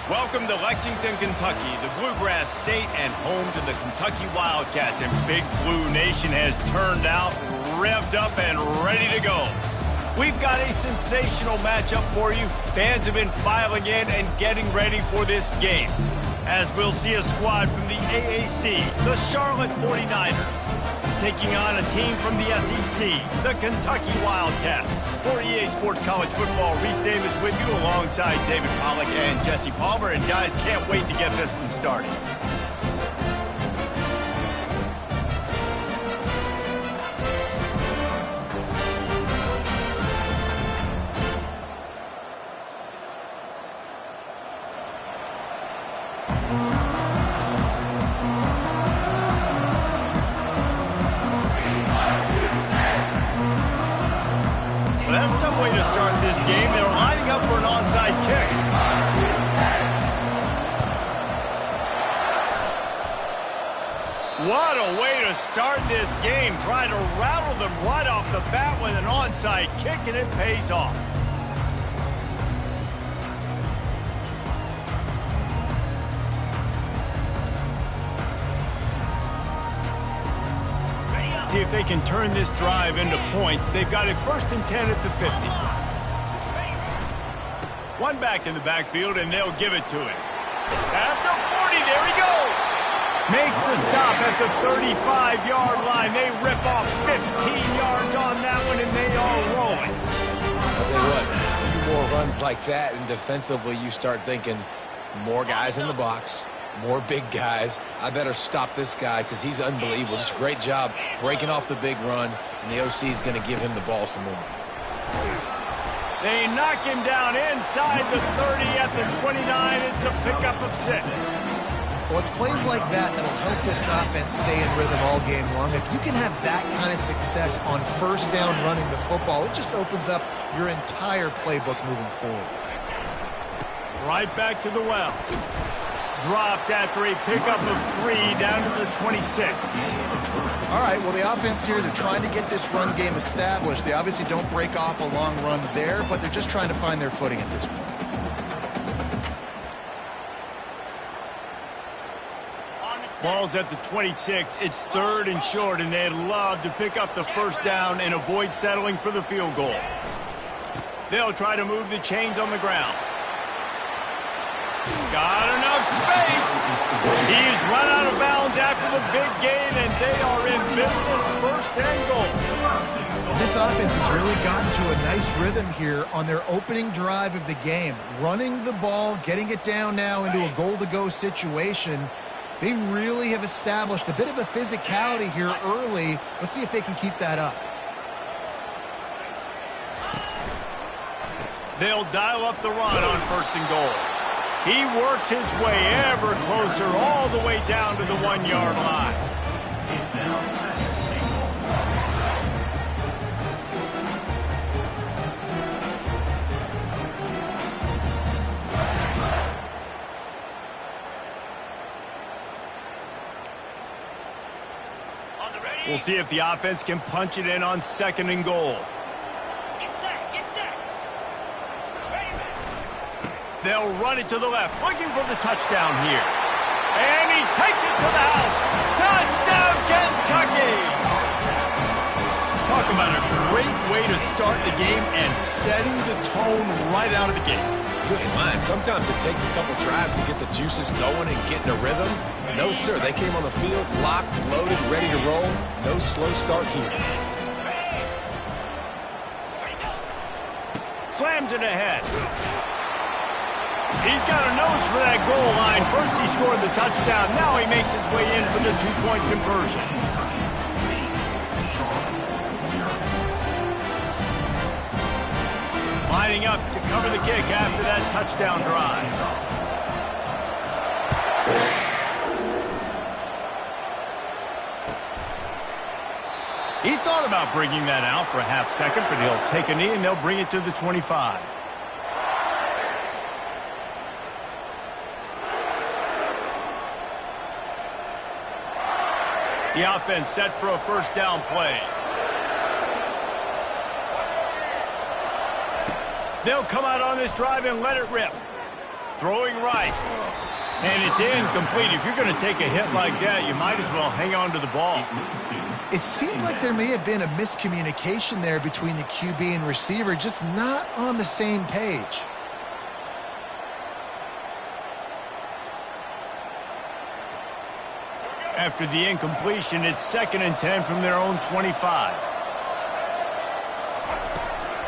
Welcome to Lexington, Kentucky, the Bluegrass State and home to the Kentucky Wildcats. And Big Blue Nation has turned out, revved up, and ready to go. We've got a sensational matchup for you. Fans have been filing in and getting ready for this game, as we'll see a squad from the AAC, the Charlotte 49ers, taking on a team from the SEC, the Kentucky Wildcats. For EA Sports College Football, Reese Davis with you alongside David Pollack and Jesse Palmer. And guys, can't wait to get this one started. Way to start this game. They're lining up for an onside kick. What a way to start this game. Trying to rattle them right off the bat with an onside kick, and it pays off. See if they can turn this drive into points. They've got it 1st and 10 at the 50. One back in the backfield, and they'll give it to him. At the 40, there he goes. Makes the stop at the 35-yard line. They rip off 15 yards on that one, and they are rolling. I'll tell you what, a few more runs like that, and defensively you start thinking more guys in the box. More big guys. I better stop this guy because he's unbelievable. Just great job breaking off the big run, and the OC is going to give him the ball some more. They knock him down inside the 30 at the 29. It's a pickup of 6. Well, it's plays like that that'll help this offense stay in rhythm all game long. If you can have that kind of success on 1st down running the football, it just opens up your entire playbook moving forward. Right back to the well. Dropped after a pickup of 3 down to the 26. All right, well, the offense here, they're trying to get this run game established. They obviously don't break off a long run there, but they're just trying to find their footing at this point. Ball's at the 26. It's 3rd and short, and they'd love to pick up the 1st down and avoid settling for the field goal. They'll try to move the chains on the ground. Got enough space. He's run out of bounds after the big gain, and they are in business, 1st and goal. This offense has really gotten to a nice rhythm here on their opening drive of the game. Running the ball, getting it down now into a goal-to-go situation. They really have established a bit of a physicality here early. Let's see if they can keep that up. They'll dial up the run on 1st and goal. He works his way ever closer all the way down to the 1-yard line. We'll see if the offense can punch it in on 2nd and goal. They'll run it to the left, looking for the touchdown here. And he takes it to the house. Touchdown, Kentucky! Talk about a great way to start the game and setting the tone right out of the gate. Good in mind. Sometimes it takes a couple drives to get the juices going and get in a rhythm. No, sir. They came on the field, locked, loaded, ready to roll. No slow start here. Slams it ahead. He's got a nose for that goal line. First he scored the touchdown. Now he makes his way in for the 2-point conversion. Lining up to cover the kick after that touchdown drive. He thought about bringing that out for a half second, but he'll take a knee and they'll bring it to the 25. The offense set for a 1st down play. They'll come out on this drive and let it rip. Throwing right. And it's incomplete. If you're going to take a hit like that, you might as well hang on to the ball. It seemed like there may have been a miscommunication there between the QB and receiver, just not on the same page. After the incompletion, it's 2nd and 10 from their own 25.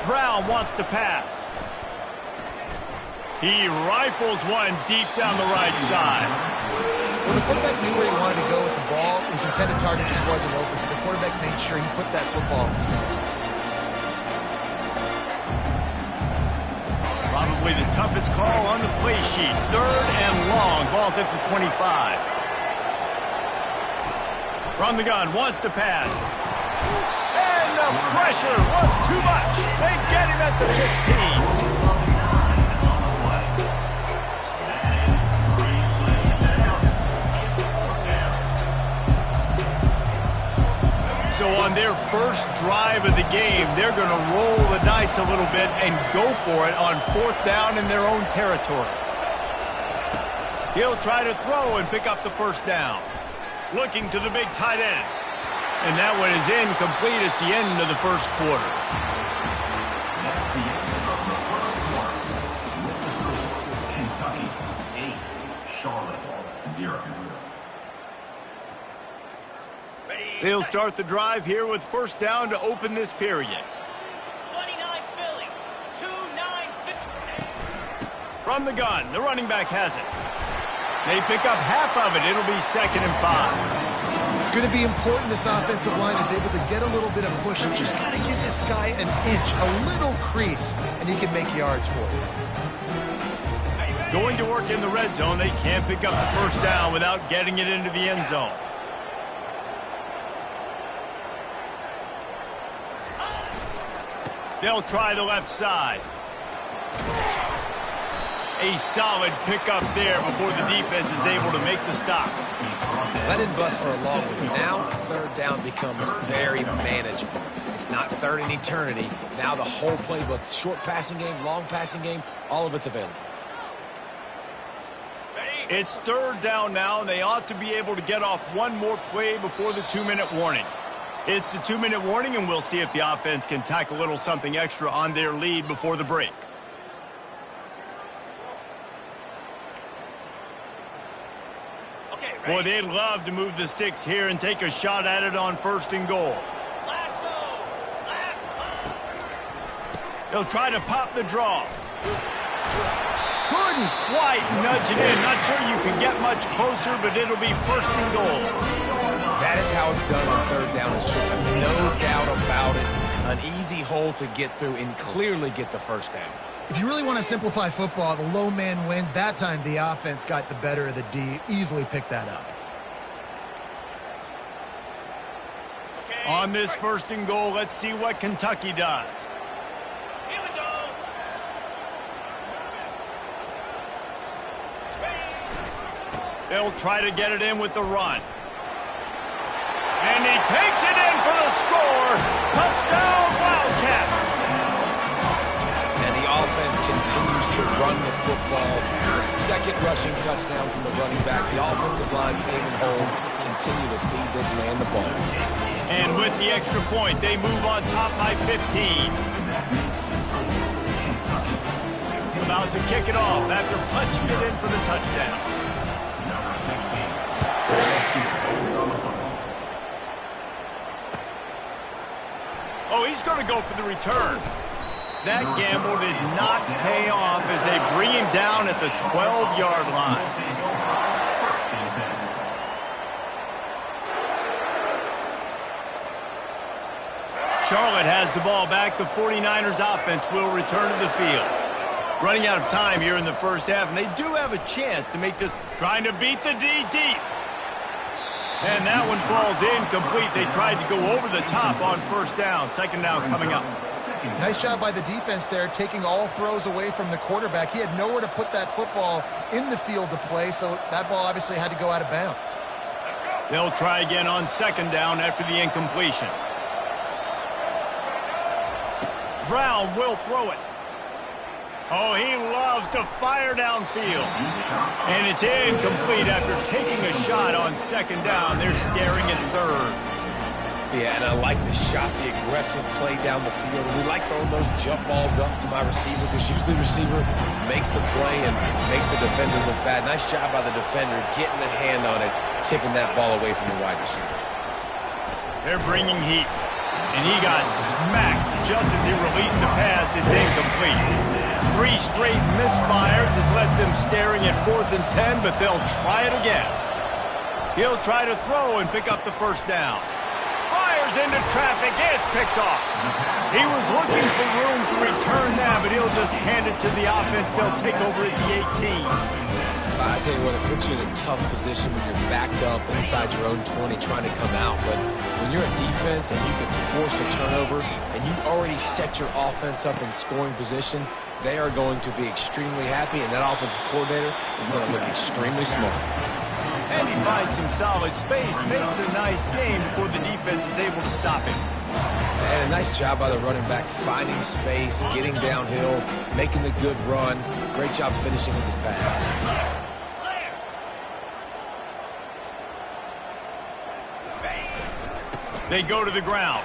Brown wants to pass. He rifles one deep down the right side. Well, the quarterback knew where he wanted to go with the ball. His intended target just wasn't open, so the quarterback made sure he put that football in the stands. Probably the toughest call on the play sheet. 3rd and long. Ball's at the 25. From the gun, wants to pass. And the pressure was too much. They get him at the 15. So on their first drive of the game, they're going to roll the dice a little bit and go for it on 4th down in their own territory. He'll try to throw and pick up the 1st down. Looking to the big tight end. And that one is incomplete. It's the end of the 1st quarter. Kentucky 8, Charlotte 0. They'll start the drive here with 1st down to open this period. 29 Philly, 2-9 From the gun, the running back has it. They pick up half of it. It'll be 2nd and 5. It's going to be important this offensive line is able to get a little bit of push and just got to give this guy an inch, a little crease, and he can make yards for you. Going to work in the red zone. They can't pick up the 1st down without getting it into the end zone. They'll try the left side. A solid pickup there before the defense is able to make the stop. That didn't bust for a long one. Now 3rd down becomes very manageable. It's not 3rd in eternity. Now the whole playbook, short passing game, long passing game, all of it's available. It's 3rd down now, and they ought to be able to get off one more play before the 2-minute warning. It's the 2-minute warning, and we'll see if the offense can tack a little something extra on their lead before the break. Boy, they'd love to move the sticks here and take a shot at it on 1st and goal. They'll try to pop the draw. Couldn't quite nudge it in. Not sure you can get much closer, but it'll be 1st and goal. That is how it's done on 3rd down. It's no doubt about it. An easy hole to get through and clearly get the 1st down. If you really want to simplify football, the low man wins. That time the offense got the better of the D. Easily picked that up. On this 1st and goal, let's see what Kentucky does. Here we go. They'll try to get it in with the run. And he takes it in for the score. Touchdown, Wildcats. And the offense continues to run the football. The 2nd rushing touchdown from the running back. The offensive line came in holes. Continue to feed this man the ball. And with the extra point, they move on top by 15. About to kick it off after punching it in for the touchdown. Oh, he's going to go for the return. That gamble did not pay off as they bring him down at the 12-yard line. Charlotte has the ball back. The 49ers offense will return to the field. Running out of time here in the 1st half, and they do have a chance to make this, trying to beat the D deep. And that one falls incomplete. They tried to go over the top on 1st down. 2nd down coming up. Nice job by the defense there, taking all throws away from the quarterback. He had nowhere to put that football in the field to play, so that ball obviously had to go out of bounds. They'll try again on 2nd down after the incompletion. Brown will throw it. Oh, he loves to fire downfield. And it's incomplete after taking a shot on second down. They're staring at third. Yeah, and I like the shot, the aggressive play down the field. We like throwing those jump balls up to my receiver because usually the receiver makes the play and makes the defender look bad. Nice job by the defender getting a hand on it, tipping that ball away from the wide receiver. They're bringing heat. And he got smacked just as he released the pass. It's incomplete. 3 straight misfires has left them staring at 4th and 10, but they'll try it again. He'll try to throw and pick up the first down. Fires into traffic. It's picked off. He was looking for room to return that, but he'll just hand it to the offense. They'll take over at the 18. I tell you what, it puts you in a tough position when you're backed up inside your own 20 trying to come out. But when you're a defense and you can force a turnover and you already set your offense up in scoring position, they are going to be extremely happy, and that offensive coordinator is going to look extremely smart. And he finds some solid space, makes a nice game before the defense is able to stop him. And a nice job by the running back, finding space, getting downhill, making the good run. Great job finishing with his pass. They go to the ground.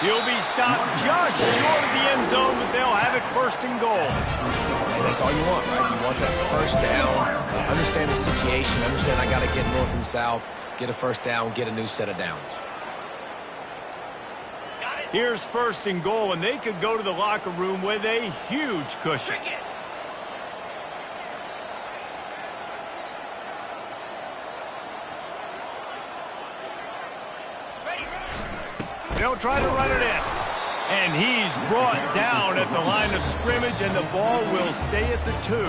He'll be stopped just short of the end zone, but they'll have it 1st and goal. And that's all you want, right? You want that first down. Understand the situation. Understand I got to get north and south, get a first down, get a new set of downs. Here's 1st and goal, and they could go to the locker room with a huge cushion. They'll try to run it in. And he's brought down at the line of scrimmage, and the ball will stay at the 2.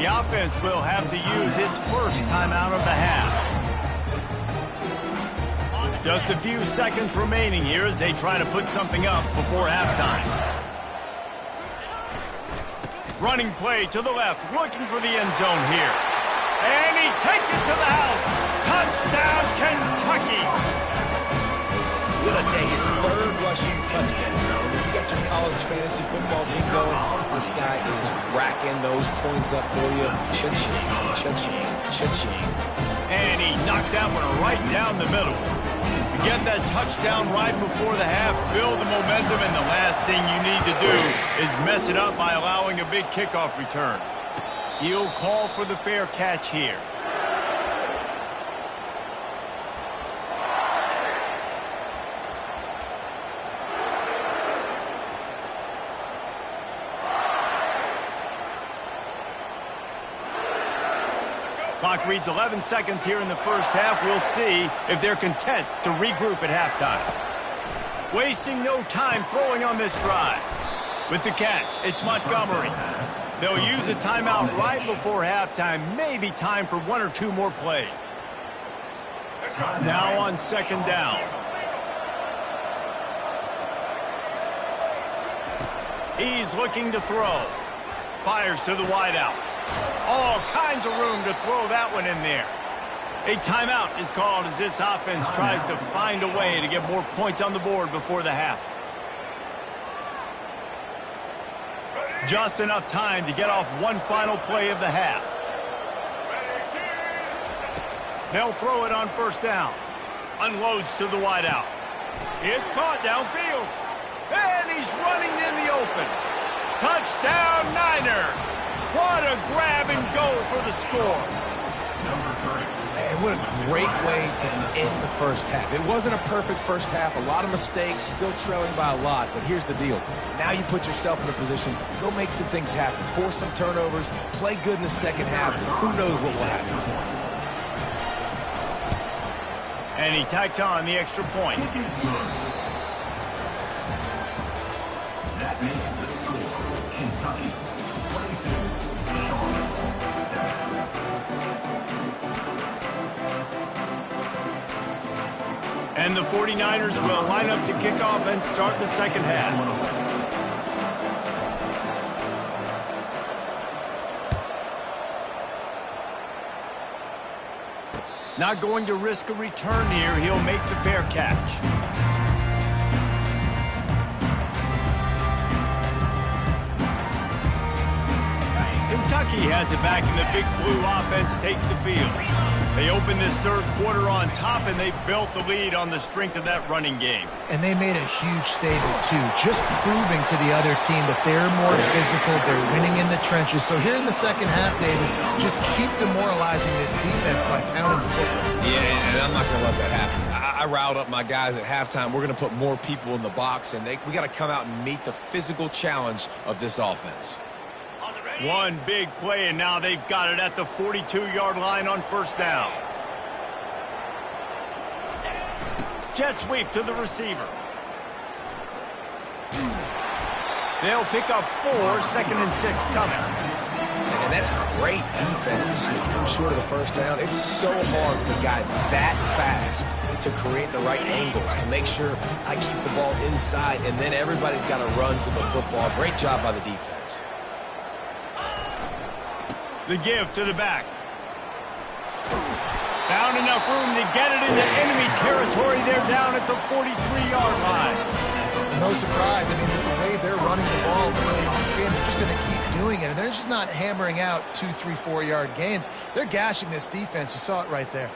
The offense will have to use its first timeout of the half. Just a few seconds remaining here as they try to put something up before halftime. Running play to the left, looking for the end zone here. And he takes it to the house. Touchdown, Kentucky! What a day. His 3rd rushing touchdown. And when you got your college fantasy football team going, this guy is racking those points up for you. Cha-ching, cha-ching, cha-ching. And he knocked that one right down the middle. To get that touchdown right before the half, build the momentum, and the last thing you need to do is mess it up by allowing a big kickoff return. He'll call for the fair catch here. Clock reads 11 seconds here in the first half. We'll see if they're content to regroup at halftime. Wasting no time throwing on this drive. With the catch, it's Montgomery. They'll use a timeout right before halftime. Maybe time for 1 or 2 more plays. Now on 2nd down. He's looking to throw. Fires to the wideout. All kinds of room to throw that one in there. A timeout is called as this offense tries to find a way to get more points on the board before the half. Just enough time to get off one final play of the half. They'll throw it on 1st down. Unloads to the wideout. It's caught downfield. And he's running in the open. Touchdown, Niners! What a grab and go for the score. And what a great way to end the first half. It wasn't a perfect first half. A lot of mistakes, still trailing by a lot. But here's the deal. Now you put yourself in a position, go make some things happen. Force some turnovers, play good in the second half. Who knows what will happen. And he tacks on the extra point. That makes the score Kentucky 22, Charlotte 7. And the 49ers will line up to kick off and start the second half. Not going to risk a return here. He'll make the fair catch. Kentucky has it back, and the Big Blue offense takes the field. They opened this third quarter on top, and they built the lead on the strength of that running game. And they made a huge statement, too, just proving to the other team that they're more physical, they're winning in the trenches. So here in the second half, David, just keep demoralizing this defense by pounding the football. Yeah, and I'm not going to let that happen. I riled up my guys at halftime. We're going to put more people in the box, and we got to come out and meet the physical challenge of this offense. One big play, and now they've got it at the 42-yard line on first down. Jet sweep to the receiver. They'll pick up 4, 2nd and 6 coming. And that's great defense to see. Short of the first down, it's so hard with a guy that fast to create the right angles, to make sure I keep the ball inside, and then everybody's got to run to the football. Great job by the defense. The give to the back. Found enough room to get it into enemy territory. They're down at the 43-yard line. No surprise. I mean, with the way they're running the ball in this game, they're just going to keep doing it. And they're just not hammering out 2, 3, 4-yard gains. They're gashing this defense. You saw it right there.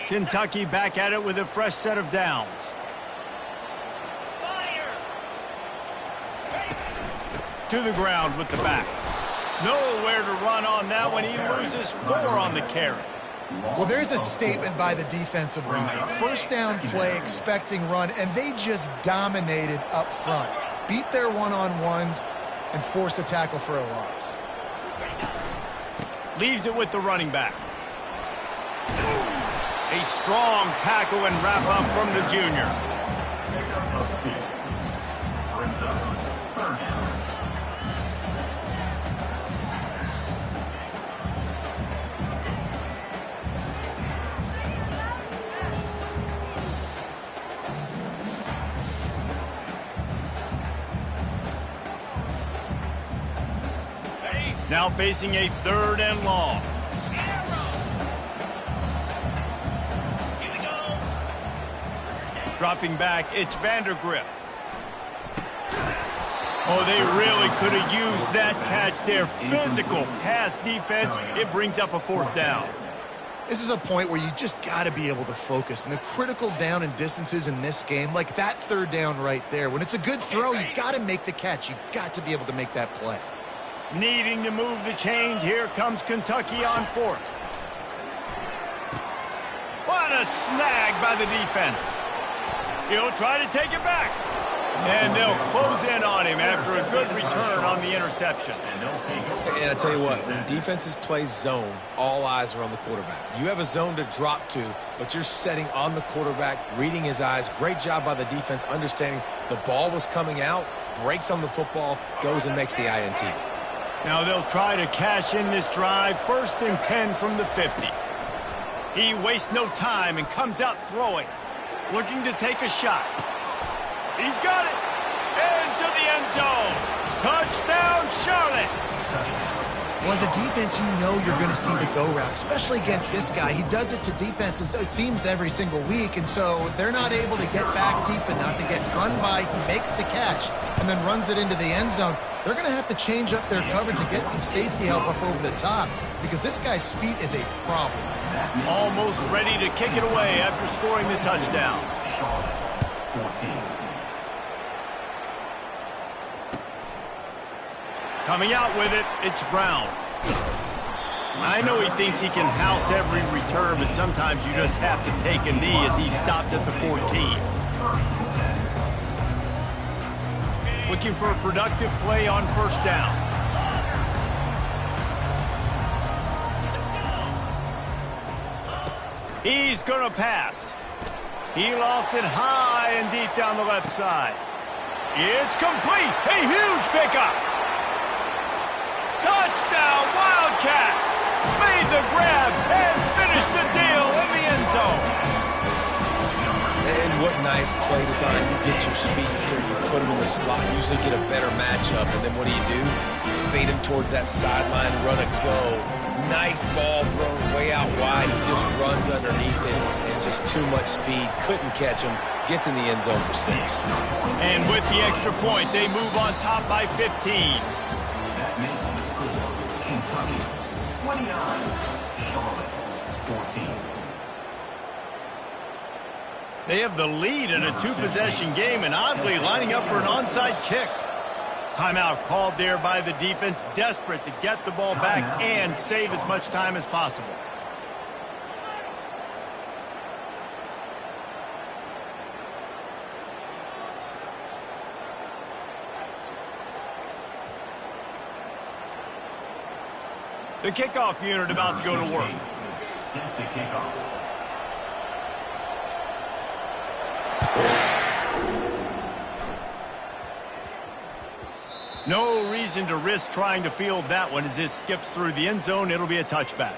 Kentucky back at it with a fresh set of downs. To the ground with the back. Nowhere to run on that one. He loses 4 on the carry. Well, there's a statement by the defensive line. First down play, expecting run, and they just dominated up front. Beat their one-on-ones and force a tackle for a loss. Leaves it with the running back. A strong tackle and wrap up from the junior. Brings up 3rd down. Now facing a 3rd and long. Dropping back, it's Vandergrift. Oh, they really could have used that catch there. Physical pass defense. It brings up a 4th down. This is a point where you just got to be able to focus. And the critical down and distances in this game, like that 3rd down right there, when it's a good throw, you got to make the catch. You've got to be able to make that play. Needing to move the change. Here comes Kentucky on 4th. What a snag by the defense. He'll try to take it back. And they'll close in on him after a good return on the interception. And I tell you what, when defenses play zone, all eyes are on the quarterback. You have a zone to drop to, but you're setting on the quarterback, reading his eyes. Great job by the defense, understanding the ball was coming out, breaks on the football, goes and makes the INT. Now they'll try to cash in this drive. 1st and 10 from the 50. He wastes no time and comes out throwing. Looking to take a shot. He's got it. Into the end zone. Touchdown, Charlotte. Well, as a defense, you know you're going to see the go route, especially against this guy. He does it to defenses, it seems, every single week, and so they're not able to get back deep enough to get run by. He makes the catch and then runs it into the end zone. They're going to have to change up their coverage and get some safety help up over the top because this guy's speed is a problem. Almost ready to kick it away after scoring the touchdown. 14. Coming out with it, it's Brown. I know he thinks he can house every return, but sometimes you just have to take a knee as he stopped at the 14. Looking for a productive play on first down. He's going to pass. He lost it high and deep down the left side. It's complete. A huge pickup. Touchdown, Wildcats! Made the grab and finished the deal in the end zone. And what nice play design. You get your speedster, you put him in the slot, usually get a better matchup, and then what do? You fade him towards that sideline, run a go. Nice ball thrown way out wide. He just runs underneath it and just too much speed. Couldn't catch him. Gets in the end zone for 6. And with the extra point, they move on top by 15. That makes the Charlotte 14. They have the lead in a two-possession game and oddly lining up for an onside kick. Timeout called there by the defense, desperate to get the ball back and save as much time as possible. The kickoff unit about to go to work. Set to kick off. No reason to risk trying to field that one as it skips through the end zone. It'll be a touchback.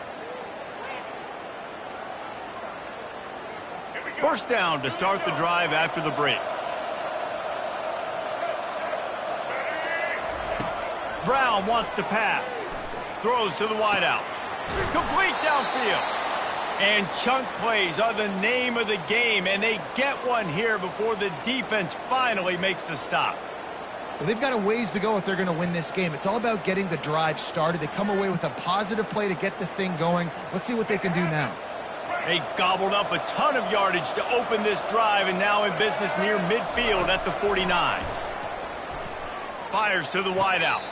First down to start the drive after the break. Brown wants to pass. Throws to the wideout. Complete downfield. And chunk plays are the name of the game, and they get one here before the defense finally makes the stop. Well, they've got a ways to go if they're going to win this game. It's all about getting the drive started. They come away with a positive play to get this thing going. Let's see what they can do now. They gobbled up a ton of yardage to open this drive, and now in business near midfield at the 49. Fires to the wideout.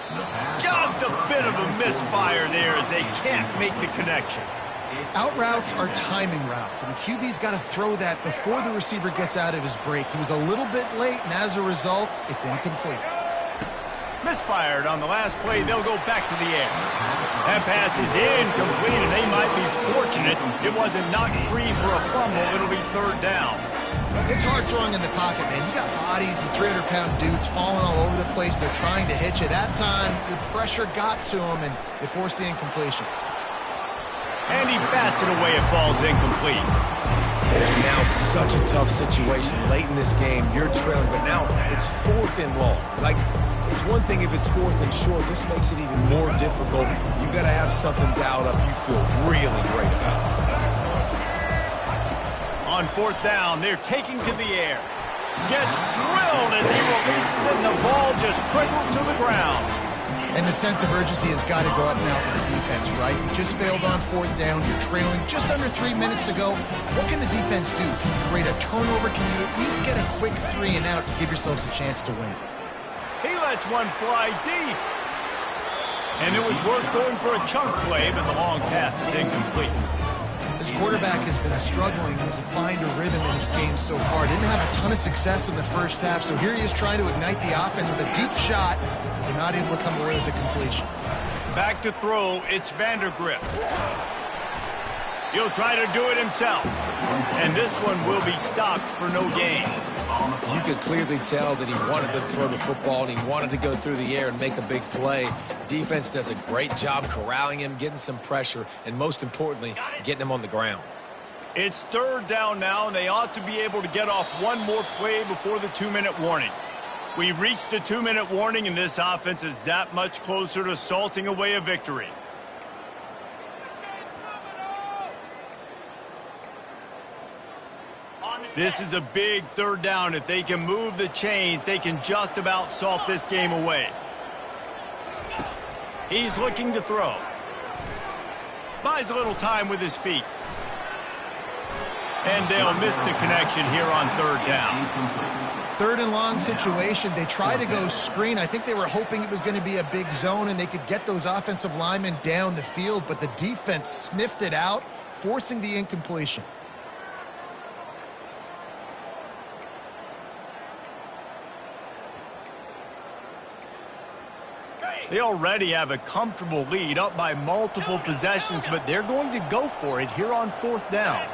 Just a bit of a misfire there as they can't make the connection. Out routes are timing routes, and the QB's got to throw that before the receiver gets out of his break. He was a little bit late, and as a result, it's incomplete. Misfired on the last play. They'll go back to the air. That pass is incomplete, and they might be fortunate it wasn't knocked free for a fumble. It'll be third down. It's hard throwing in the pocket, man. You got bodies and 300-pound dudes falling all over the place. They're trying to hit you. That time, the pressure got to him, and it forced the incompletion. And he bats it away. It falls incomplete. And now such a tough situation. Late in this game, you're trailing, but now it's 4th and long. Like, it's one thing if it's 4th and short. This makes it even more difficult. You got to have something dialed up you feel really great about. On 4th down, they're taking to the air. Gets drilled as he releases it, and the ball just trickles to the ground. And the sense of urgency has got to go up now for the defense, right? You just failed on 4th down. You're trailing just under 3 minutes to go. What can the defense do? Can you create a turnover? Can you at least get a quick 3 and out to give yourselves a chance to win? He lets one fly deep. And it was worth going for a chunk play, but the long pass is incomplete. This quarterback has been struggling to find a rhythm in his game so far. Didn't have a ton of success in the first half, so here he is trying to ignite the offense with a deep shot, but not able to come away with the completion. Back to throw, it's Vandergrift. He'll try to do it himself, and this one will be stopped for no gain. You could clearly tell that he wanted to throw the football and he wanted to go through the air and make a big play. Defense does a great job corralling him, getting some pressure, and most importantly, getting him on the ground. It's 3rd down now, and they ought to be able to get off one more play before the 2-minute warning. We've reached the 2-minute warning, and this offense is that much closer to salting away a victory. This is a big 3rd down. If they can move the chains, they can just about salt this game away. He's looking to throw. Buys a little time with his feet. And they'll miss the connection here on 3rd down. 3rd and long situation. They try to go screen. I think they were hoping it was going to be a big zone and they could get those offensive linemen down the field, but the defense sniffed it out, forcing the incompletion. They already have a comfortable lead, up by multiple possessions, but they're going to go for it here on 4th down.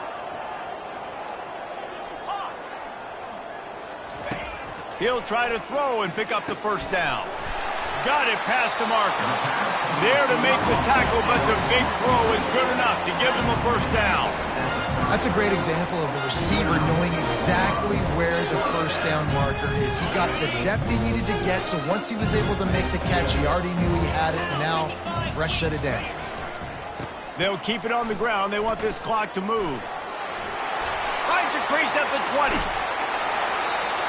He'll try to throw and pick up the 1st down. Got it past the marker. There to make the tackle, but the big throw is good enough to give them a 1st down. That's a great example of the receiver knowing exactly where the 1st down marker is. He got the depth he needed to get, so once he was able to make the catch, he already knew he had it, and now fresh set of downs. They'll keep it on the ground. They want this clock to move. Finds a crease at the 20.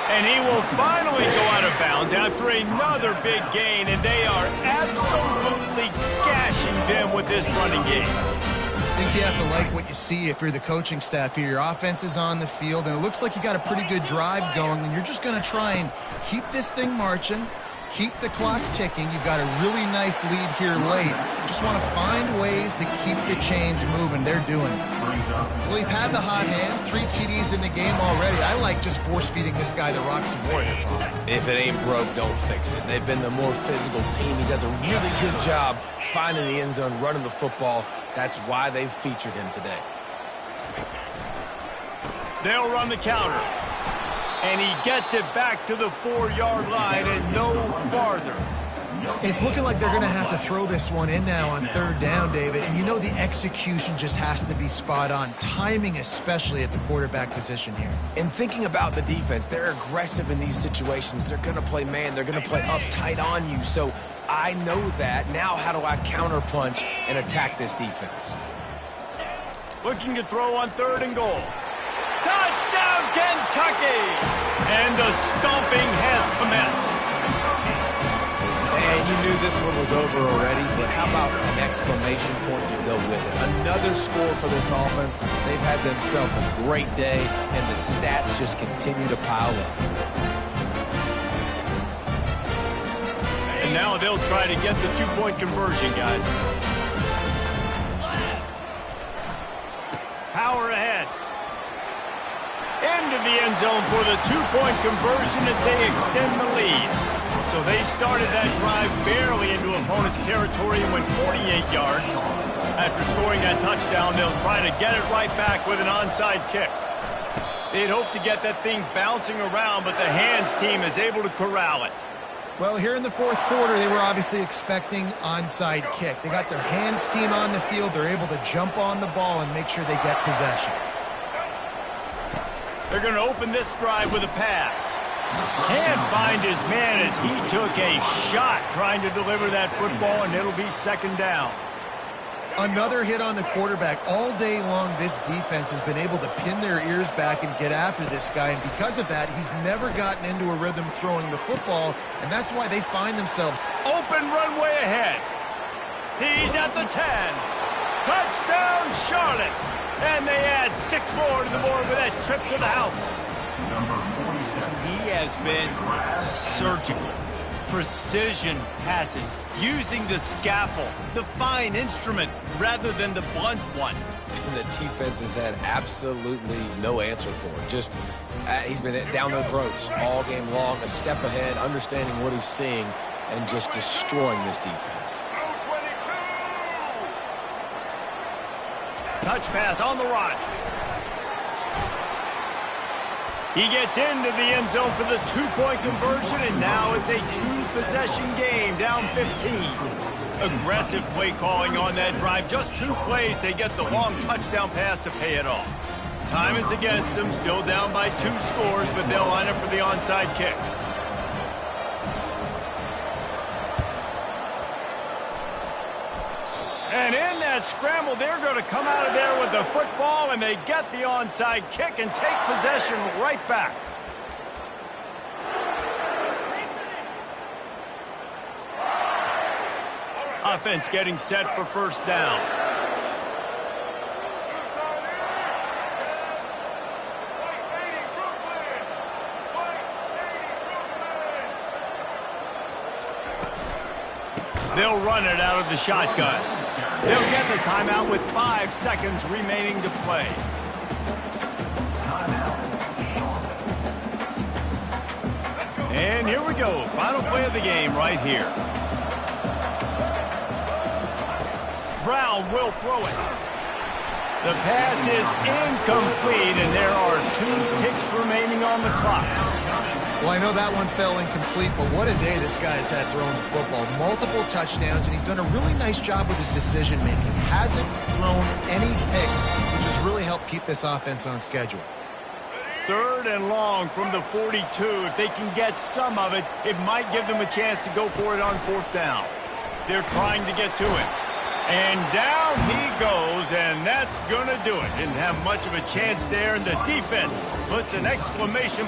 And he will finally go out of bounds after another big gain, and they are absolutely gashing them with this running game. I think you have to like what you see if you're the coaching staff here. Your offense is on the field, and it looks like you got a pretty good drive going, and you're just going to try and keep this thing marching, keep the clock ticking. You've got a really nice lead here late. Just want to find ways to keep the chains moving. They're doing it. Well, he's had the hot hand, 3 TDs in the game already. I like just force-feeding this guy the rock some more. If it ain't broke, don't fix it. They've been the more physical team. He does a really good job finding the end zone, running the football. That's why they've featured him today. They'll run the counter. And he gets it back to the 4-yard line and no farther. It's looking like they're going to have to throw this one in now on 3rd down, David. And you know the execution just has to be spot on. Timing especially at the quarterback position here. And thinking about the defense, they're aggressive in these situations. They're going to play man. They're going to play up tight on you. So I know that. Now how do I counterpunch and attack this defense? Looking to throw on 3rd and goal. Touchdown, Kentucky! And the stomping has commenced. And you knew this one was over already, but how about an exclamation point to go with it? Another score for this offense. They've had themselves a great day, and the stats just continue to pile up. And now they'll try to get the 2-point conversion, guys. Power ahead. Into the end zone for the 2-point conversion as they extend the lead. So they started that drive barely into opponent's territory and went 48 yards. After scoring that touchdown, they'll try to get it right back with an onside kick. They'd hope to get that thing bouncing around, but the hands team is able to corral it. Well, here in the 4th quarter, they were obviously expecting onside kick. They got their hands team on the field. They're able to jump on the ball and make sure they get possession. They're going to open this drive with a pass. Can't find his man as he took a shot trying to deliver that football, and it'll be 2nd down. Another hit on the quarterback. All day long, this defense has been able to pin their ears back and get after this guy, and because of that, he's never gotten into a rhythm throwing the football, and that's why they find themselves. Open runway ahead. He's at the 10. Touchdown, Charlotte. And they add 6 more to the board with that trip to the house. He has been surgical. Precision passes, using the scalpel, the fine instrument, rather than the blunt one. And the defense has had absolutely no answer for it. Just, he's been down their throats all game long, a step ahead, understanding what he's seeing, and just destroying this defense. Touch pass on the run. He gets into the end zone for the 2-point conversion, and now it's a 2-possession game, down 15. Aggressive play calling on that drive. Just 2 plays, they get the long touchdown pass to pay it off. Time is against them, still down by 2 scores, but they'll line up for the onside kick. And in that scramble, they're going to come out of there with the football, and they get the onside kick and take possession right back. Offense getting set for 1st down. They'll run it out of the shotgun. They'll get the timeout with 5 seconds remaining to play. And here we go. Final play of the game right here. Brown will throw it. The pass is incomplete, and there are 2 ticks remaining on the clock. Well, I know that one fell incomplete, but what a day this guy's had throwing the football. Multiple touchdowns, and he's done a really nice job with his decision-making. Hasn't thrown any picks, which has really helped keep this offense on schedule. 3rd and long from the 42. If they can get some of it, it might give them a chance to go for it on 4th down. They're trying to get to him. And down he goes, and that's going to do it. Didn't have much of a chance there, and the defense puts an exclamation